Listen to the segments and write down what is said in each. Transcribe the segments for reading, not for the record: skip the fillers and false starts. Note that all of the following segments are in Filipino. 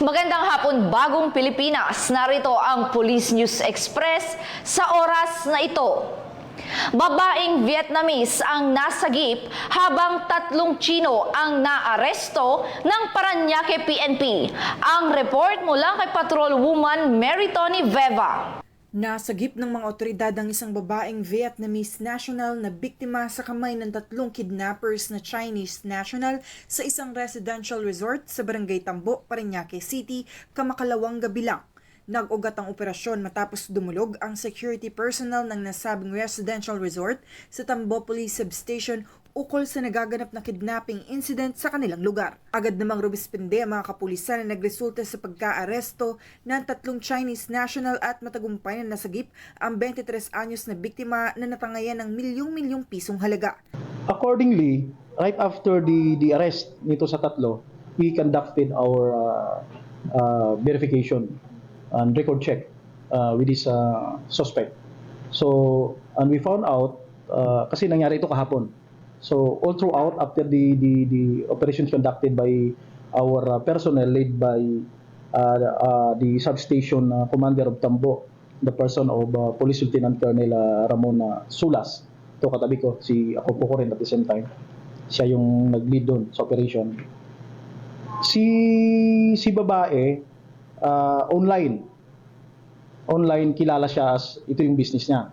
Magandang hapon, bagong Pilipinas. Narito ang Police News Express sa oras na ito. Babaeng Vietnamese ang nasagip habang 3 Chino ang naaresto ng Parañaque PNP. Ang report mula kay Patrolwoman Mary Tony Veva. Nasagip ng mga otoridad ang isang babaeng Vietnamese national na biktima sa kamay ng 3 kidnappers na Chinese national sa isang residential resort sa Barangay Tambo, Parañaque City, kamakalawang gabi lang. Nag-ugat ang operasyon matapos dumulog ang security personnel ng nasabing residential resort sa Tambo Police Substation ukol sa nagaganap na kidnapping incident sa kanilang lugar. Agad namang rumispinde ang mga kapulisan na nagresulta sa pagka-aresto ng 3 Chinese national at matagumpay na nasagip ang 23 anyos na biktima na natangayan ng milyong-milyong pisong halaga. Accordingly, right after the arrest nito sa 3, we conducted our verification and record check with this suspect. So, and we found out, kasi nangyari ito kahapon. So all throughout, after the operations conducted by our personnel led by the substation commander of Tambo, the person of Police Lieutenant Colonel Ramon Sulas. Ito katabi ko, ako po rin at the same time. Siya yung nag-lead doon sa operation. Si babae, online kilala siya as ito yung business niya.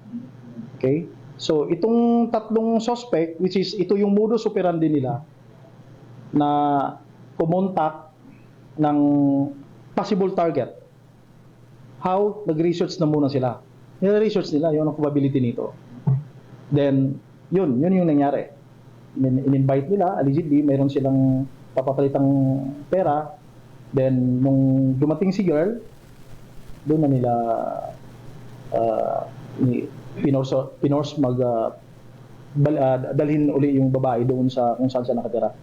Okay? So, itong 3 suspect, which is ito yung modus operandi nila na kumontak ng possible target. How? Nag-research na muna sila. Nire-research nila yung probability nito. Then, yun yung nangyari. In-invite nila, allegedly, mayroon silang papapalitang pera. Then, nung dumating si girl, doon na nila pinorse dalhin uli yung babae doon sa kung saan siya nakatira.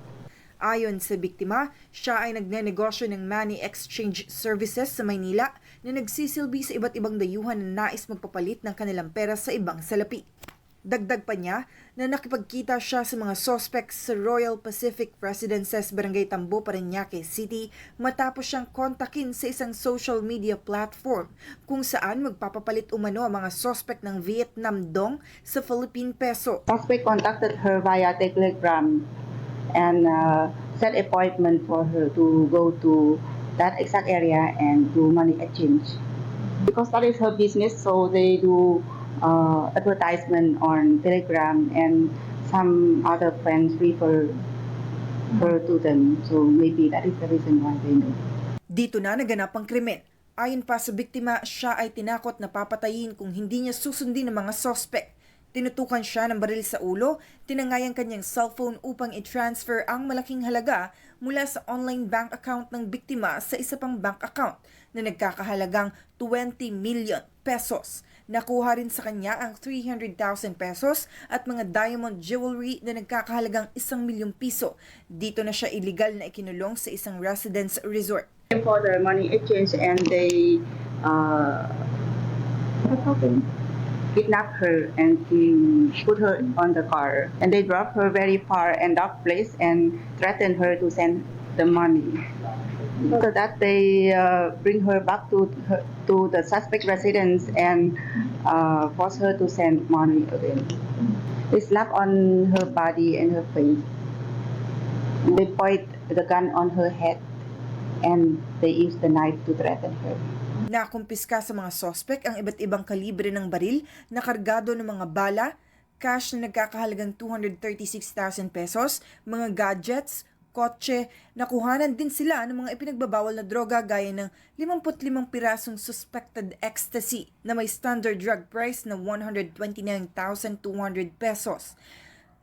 Ayon sa biktima, siya ay nagnenegosyo ng money exchange services sa Maynila na nagsisilbi sa iba't ibang dayuhan na nais magpapalit ng kanilang pera sa ibang salapi. Dagdag pa niya na nakipagkita siya sa mga suspects sa Royal Pacific Residences, Barangay Tambo, Parañaque City matapos siyang kontakin sa isang social media platform kung saan magpapapalit umano ang mga suspect ng Vietnam dong sa Philippine peso. Suspect contacted her via Telegram and set appointment for her to go to that exact area and do money exchange. Because that is her business, so they do advertisement on Telegram and some other friends refer her to them. So maybe that is the reason why they know. Dito na naganap ang krimen. Ayon pa sa biktima, siya ay tinakot na papatayin kung hindi niya susundin ng mga suspect. Tinutukan siya ng baril sa ulo, tinangay ang kanyang cellphone upang i-transfer ang malaking halaga mula sa online bank account ng biktima sa isa pang bank account na nagkakahalagang 20 million pesos. Nakuha rin sa kanya ang 300,000 pesos at mga diamond jewelry na nagkakahalagang 1 milyong piso. Dito na siya illegal na ikinulong sa isang residence resort. For the money exchange and they kidnapped her and put her on the car and they dropped her very far and dark place and threatened her to send the money. So that they bring her back to the suspect residence and force her to send money again. They slap on her body and her face. They point the gun on her head and they use the knife to threaten her. Nakumpiska sa mga suspect ang iba't ibang kalibre ng baril na kargado ng mga bala, cash na nagkakahalagang 236,000 pesos, mga gadgets, kotse. Nakuhanan din sila ng mga ipinagbabawal na droga gaya ng 55 pirasong suspected ecstasy na may standard drug price na 129,200 pesos.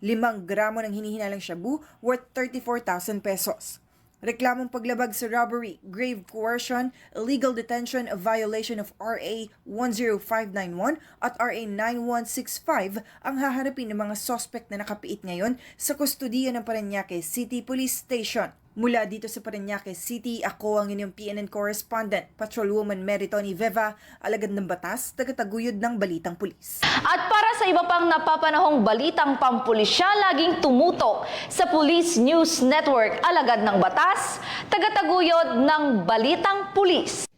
5 gramo ng hinihinalang shabu worth 34,000 pesos. Reklamong paglabag sa robbery, grave coercion, illegal detention, a violation of RA 10591 at RA 9165 ang haharapin ng mga suspect na nakapiit ngayon sa kustudiya ng Parañaque City Police Station. Mula dito sa Parañaque City, ako ang inyong PNN correspondent, Patrolwoman Meritoni Veva, alagad ng batas, tagataguyod ng Balitang Pulis. At para sa iba pang napapanahong balitang pampulisya, laging tumutok sa Police News Network, alagad ng batas, tagataguyod ng Balitang Pulis.